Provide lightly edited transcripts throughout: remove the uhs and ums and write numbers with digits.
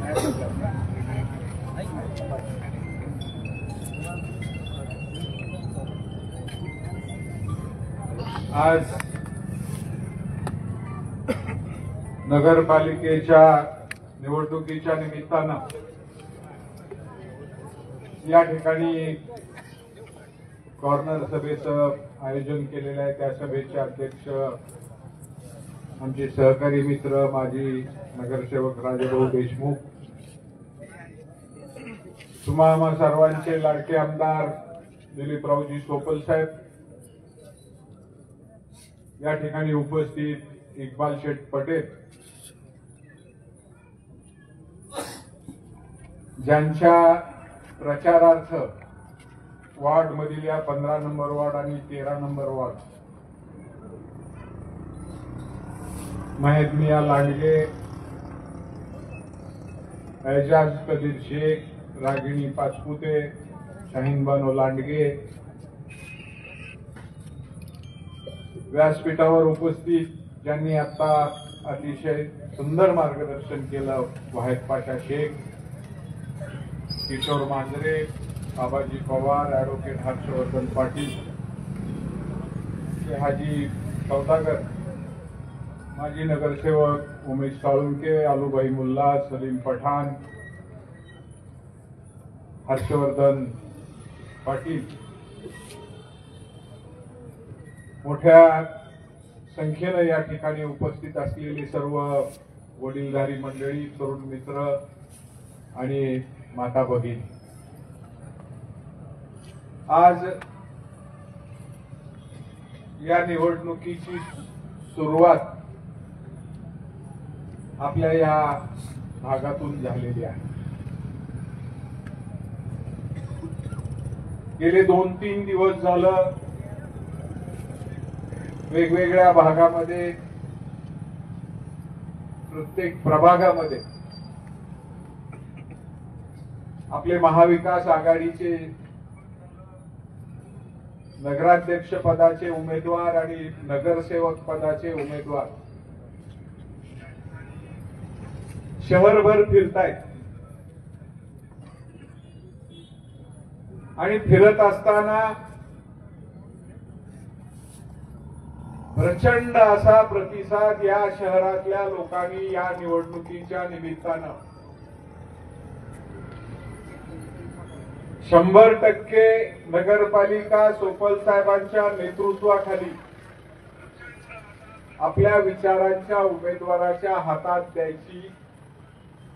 आज नगरपालिकेच्या निवडणुकीच्या निमित्तानं या ठिकाणी कॉर्नर सभेचं आयोजन केलेलं आहे। त्या सभेचे अध्यक्ष आमचे सहकारी मित्र माजी नगरसेवक राजाभाऊ देशमुख, तुम्हा सर्वांचे लाडके आमदार दिलीपरावजी सोपल साहेब, या ठिकाणी उपस्थित इक्बाल शेठ पटेल, ज्यांच्या प्रचारार्थ वार्ड मधील या 15 नंबर वार्ड आणि 13 नंबर वार्ड महदमिया लांडगे, एजाज कदीर शेख, रागिणी पाचपुते, शाहीन बानो लांडगे व्यासपीठावर उपस्थित, ज्यांनी आता अतिशय सुंदर मार्गदर्शन केलं, वाहिद पाशा शेख, किशोर मांजरे, बाबाजी पवार, ॲडव्होकेट हर्षवर्धन पाटील, हाजी सौदागर, माजी नगरसेवक उमेश साळुंके, आलूभाई मुल्ला, सलीम पठाण, हर्षवर्धन पाटील, मोठ्या संख्येने या ठिकाणी उपस्थित असलेली सर्व वडीलधारी मंडळी, तरुण मित्र आणि माता भगिनी, आज या निवडणुकीची सुरुवात आपल्या या भागातून झालेली आहे। गेले 2-3 दिवस झालं वेगवेगळ्या भागामध्ये, प्रत्येक प्रभागामध्ये आपले महाविकास आघाडीचे नगराध्यक्ष पदाचे उमेदवार आणि नगरसेवक पदाचे उमेदवार शहरभर फिरतायत आणि फिरत असताना प्रचंड असा प्रतिसाद या शहरातल्या लोकांनी या निवडणुकीच्या निमित्तानं 100% नगरपालिका सोपल साहेबांच्या नेतृत्वाखाली आपल्या विचारांच्या उमेदवाराच्या हातात द्यायची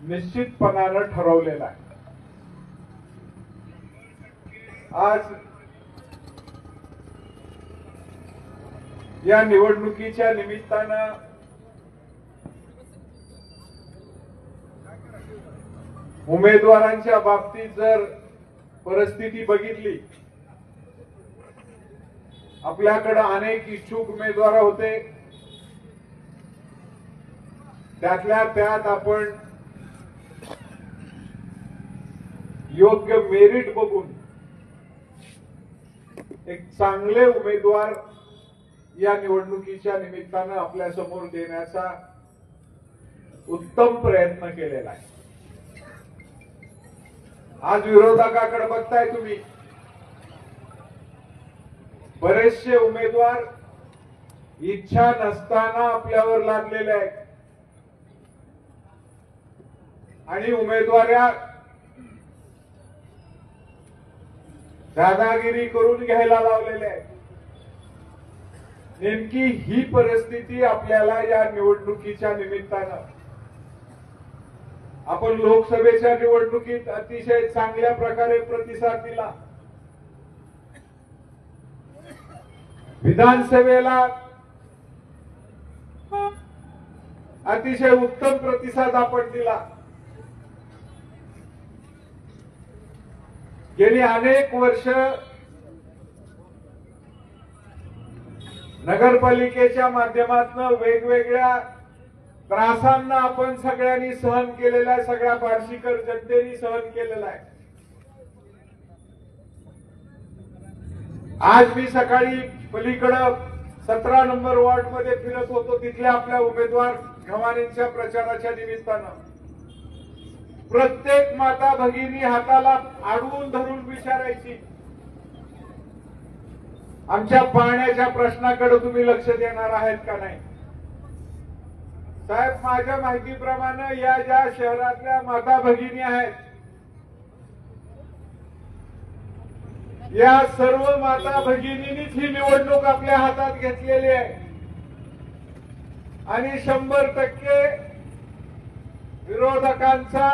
निश्चितपणानं ठरवलेलं आहे। आज या निवडणुकीच्या निमित्तानं उमेदवारांच्या बाबतीत जर परिस्थिती बघितली, आपल्याकडे अनेक इच्छुक उमेदवार होते, त्यातल्या त्यात आपण योग्य मेरिट बघून एक चांगले उमेदवार या निवडणुकीच्या निमित्तानं आपल्या समोर देण्याचा उत्तम प्रयत्न केलेला आहे। आज विरोधकाकडे बघताय तुम्ही, बरेचसे उमेदवार इच्छा नसताना आपल्यावर लादलेले आहेत आणि उमेदवाऱ्या दादागिरी करून घ्यायला लावलेले आहेत। नेमकी ही परिस्थिती आपल्याला या निवडणुकीच्या निमित्तानं, आपण लोकसभेच्या निवडणुकीत अतिशय चांगल्या प्रकारे प्रतिसाद दिला, विधानसभेला अतिशय उत्तम प्रतिसाद आपण दिला। गेली अनेक वर्ष नगरपालिकेच्या माध्यमातून वेगवेगळ्या त्रासांना आपण सगळ्यांनी सहन केलेला आहे, सगळ्या बार्शीकर जनतेने सहन केलेला आहे। आज मी सकाळी पलीकडे 17 नंबर वॉर्ड मध्ये फिरत होतो, तिथल्या आपल्या उमेदवार गव्हाणेंच्या प्रचाराच्या निमित्तानं प्रत्येक माता भगिनी हाताला अडवून धरून विचारायची, आमच्या पाण्याच्या प्रश्नाकडे तुम्ही लक्ष देणार आहेत का नाही? साहेब, माझ्या माहितीप्रमाणे या ज्या शहरातल्या माता भगिनी आहेत, या सर्व माता भगिनींनीच ही निवडणूक आपल्या हातात घेतलेली आहे आणि 100% विरोधकांचा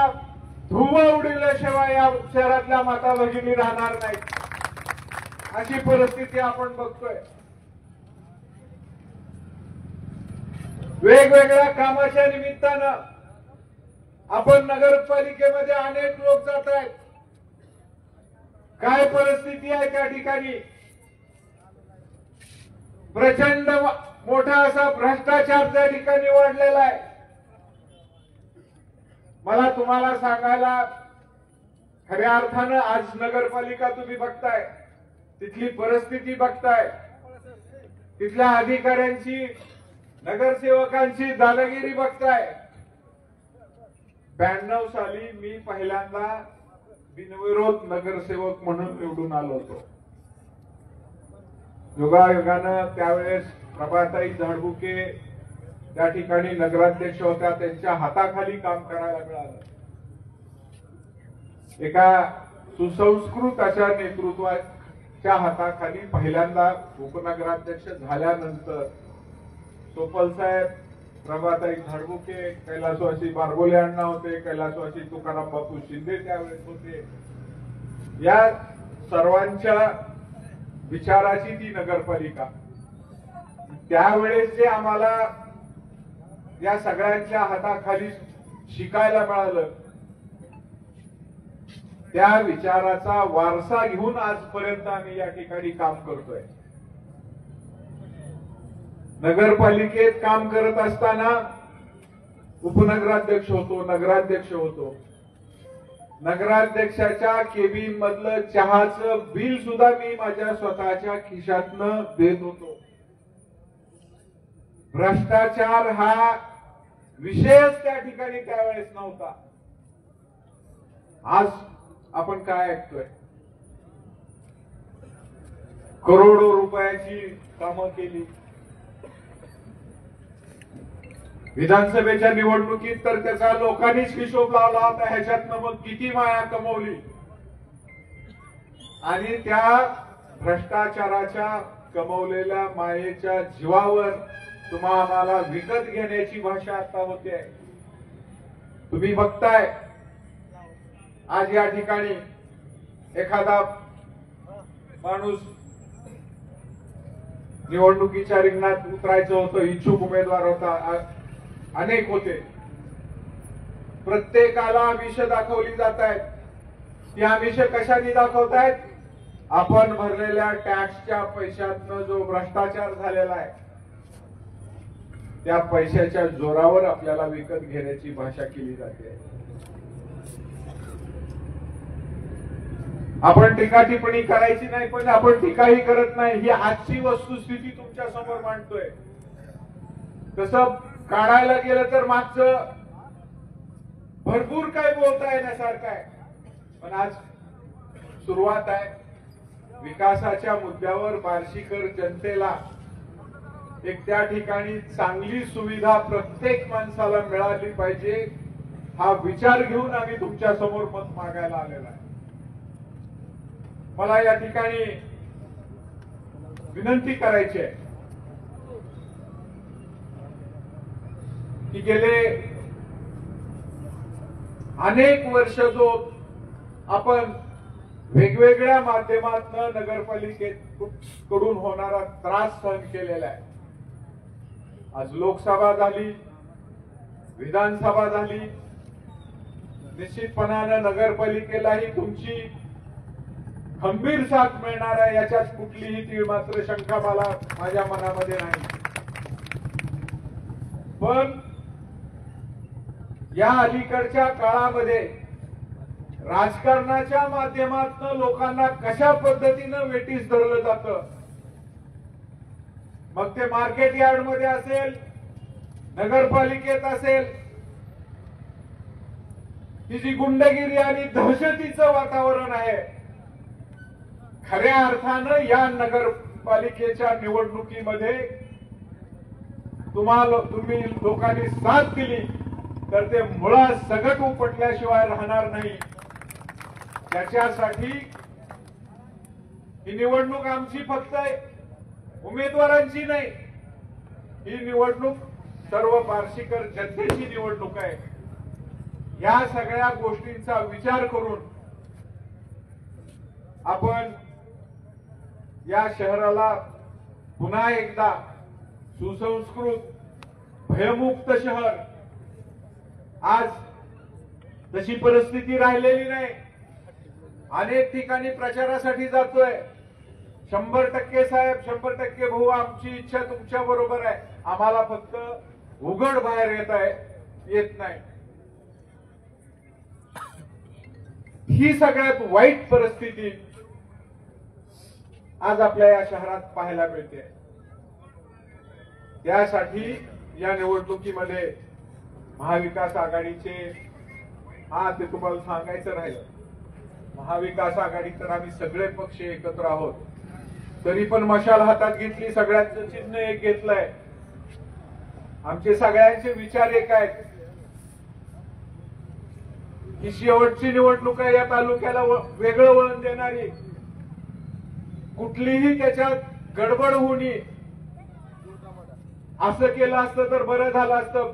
धुव्वा उडविल्याशिवाय या शहरातल्या माता भगिनी राहणार नाहीत, अशी परिस्थिती आपण बघतोय. वेगवेगळ्या कामाच्या निमित्तानं आपण नगरपालिकेमध्ये अनेक लोक जात आहेत. काय परिस्थिती आहे त्या ठिकाणी? प्रचंड मोठा असा भ्रष्टाचार त्या ठिकाणी वाढलेला आहे. मला तुम्हाला सांगायला खऱ्या अर्थानं आज नगरपालिका तुम्ही बघताय, तिथली परिस्थिती बघताय, तिथल्या अधिकाऱ्यांची नगरसेवकांची दादागिरी बघताय. 92 साली मी पहिल्यांदा बिनविरोध नगरसेवक म्हणून निवडून आलो होतो. योगायोगानं त्यावेळेस प्रभाताई झाडबुके त्या ठिकाणी नगराध्यक्ष होत्या, त्यांच्या हाताखाली काम करायला मिळालं. एका सुसंस्कृत अशा नेतृत्वाच्या हाताखाली पहिल्यांदा उपनगराध्यक्ष झाल्यानंतर सोपल साहेब, प्रभाताई झाडबुके, कैलासवासी बारगोले अण्णा होते, कैलासवासी तुकाराम बापू शिंदे त्यावेळेस होते. या सर्वांच्या विचाराची ती नगरपालिका. त्यावेळेस जे आम्हाला या सगळ्यांच्या हाताखाली शिकायला मिळालं, त्या विचाराचा वारसा घेऊन आजपर्यंत आम्ही या ठिकाणी काम करतोय. नगरपालिकेत काम करत असताना उपनगराध्यक्ष होतो, नगराध्यक्ष होतो. नगराध्यक्षाच्या केबिन मधलं चहाचं बिल सुद्धा मी माझ्या स्वतःच्या खिशातनं देत होतो. भ्रष्टाचार हा विषयच त्या ठिकाणी त्यावेळेस नव्हता. आज आपण काय ऐकतोय? करोडो रुपयाची कामं केली. विधानसभेच्या निवडणुकीत तर त्याचा लोकांनीच हिशोब लावला होता. ह्याच्यातनं मग किती माया कमवली आणि त्या भ्रष्टाचाराच्या कमवलेल्या मायेच्या जीवावर तुम्हाला विकत घेण्याची भाषा आता होते. तुम्ही बघताय आज या ठिकाणी एखादा माणूस निवडणुकीच्या रिंगणात उतरायचं होतं, इच्छुक उमेदवार होता, अनेक होते. प्रत्येकाला आमिष दाखवली जात आहेत. ती आमिष कशाने दाखवतायत? आपण भरलेल्या टॅक्सच्या पैशातनं जो भ्रष्टाचार झालेला आहे त्या पैशाच्या जोरावर आपल्याला विकत घेण्याची भाषा केली जाते. आपण टीका टिप्पणी करायची नाही, पण आपण टीकाही करत नाही. ही आजची वस्तुस्थिती तुमच्या समोर मांडतोय. तसं काढायला गेलं तर मागचं भरपूर काही बोलता येण्यासारखं आहे, पण आज सुरुवात आहे. विकासाच्या मुद्द्यावर बार्शीकर जनतेला एक त्या ठिकाणी चांगली सुविधा प्रत्येक माणसाला मिळाली पाहिजे, हा विचार घेऊन आम्ही तुमच्या समोर मत मागायला आलेला आहे. मला या ठिकाणी विनंती करायची आहे की गेले अनेक वर्ष जो आपण वेगवेगळ्या माध्यमातून नगरपालिकेकडून होणारा त्रास सहन केलेला आहे. आज लोकसभा झाली, विधानसभा झाली, निश्चितपणानं नगरपालिकेलाही तुमची खंबीर साथ मिळणार आहे याच्यात कुठलीही तीळ मात्र शंका माझ्या मनामध्ये नाही. पण या अलीकडच्या काळामध्ये राजकारणाच्या माध्यमातून लोकांना कशा पद्धतीनं वेठीस धरलं जातं, मग ते मार्केट यार्ड मध्ये असेल, नगरपालिकेत असेल, ही जी गुंडगिरी आणि दहशतीचं वातावरण आहे, खऱ्या अर्थानं या नगरपालिकेच्या निवडणुकीमध्ये तुम्ही लोकांनी साथ दिली तर ते मुळासकट उपटल्याशिवाय राहणार नाही. त्याच्यासाठी ही निवडणूक आमची फक्त उमेदवारांची नाही, ही निवडणूक सर्व बार्शीकर जनतेची निवडणूक आहे. या सगळ्या गोष्टींचा विचार करून आपण या शहराला पुन्हा एकदा सुसंस्कृत, भयमुक्त शहर, आज तशी परिस्थिती राहिलेली नाही. अनेक ठिकाणी प्रचारासाठी जातोय. 100% साहेब, 100% भाऊ, आमची इच्छा तुमच्या बरोबर आहे. आम्हाला फक्त उघड बाहेर येत नाही. ही सगळ्यात वाईट परिस्थिती आज आपल्या या शहरात पाहायला मिळते. त्यासाठी या निवडणुकीमध्ये महाविकास आघाडीचे, ते तुम्हाला सांगायचं राहिलं, महाविकास आघाडी तर आम्ही सगळे पक्ष एकत्र आहोत. तरी पण मशाल हातात घेतली, सगळ्यांचं चिन्ह एक घेतलंय. आमचे सगळ्यांचे विचार एक आहेत. ही शेवटची निवडणूक आहे, या तालुक्याला वेगळं वळण देणारी, कुठलीही त्याच्यात गडबड होऊ नये. असं केलं असतं तर बरं झालं असतं.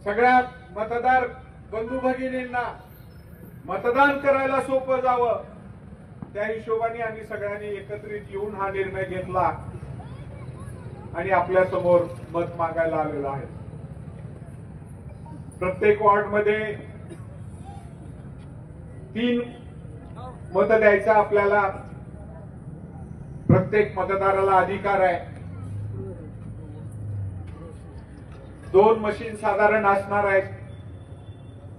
सगळ्या मतदार बंधू भगिनींना मतदान करायला सोपं जावं, त्या हिशोबाने आम्ही सगळ्यांनी एकत्रित येऊन हा निर्णय घेतला आणि आपल्या समोर मत मागायला आलेलो आहे. प्रत्येक वॉर्डमध्ये 3 मत द्यायचा आपल्याला प्रत्येक मतदाराला अधिकार आहे. 2 मशीन साधारण असणार आहेत.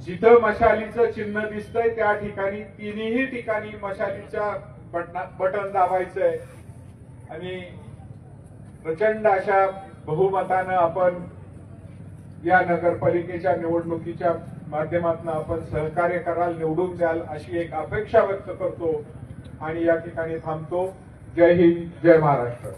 जिथं मशालीचं चिन्ह दिसतंय त्या ठिकाणी, तिन्ही ठिकाणी मशालीच्या बटन दाबायचंय आणि प्रचंड अशा बहुमतानं आपण या नगरपालिकेच्या निवडणुकीच्या माध्यमातून आपण सहकार्य कराल, निवडून द्याल अशी एक अपेक्षा व्यक्त करतो आणि या ठिकाणी थांबतो. जय हिंद, जय महाराष्ट्र.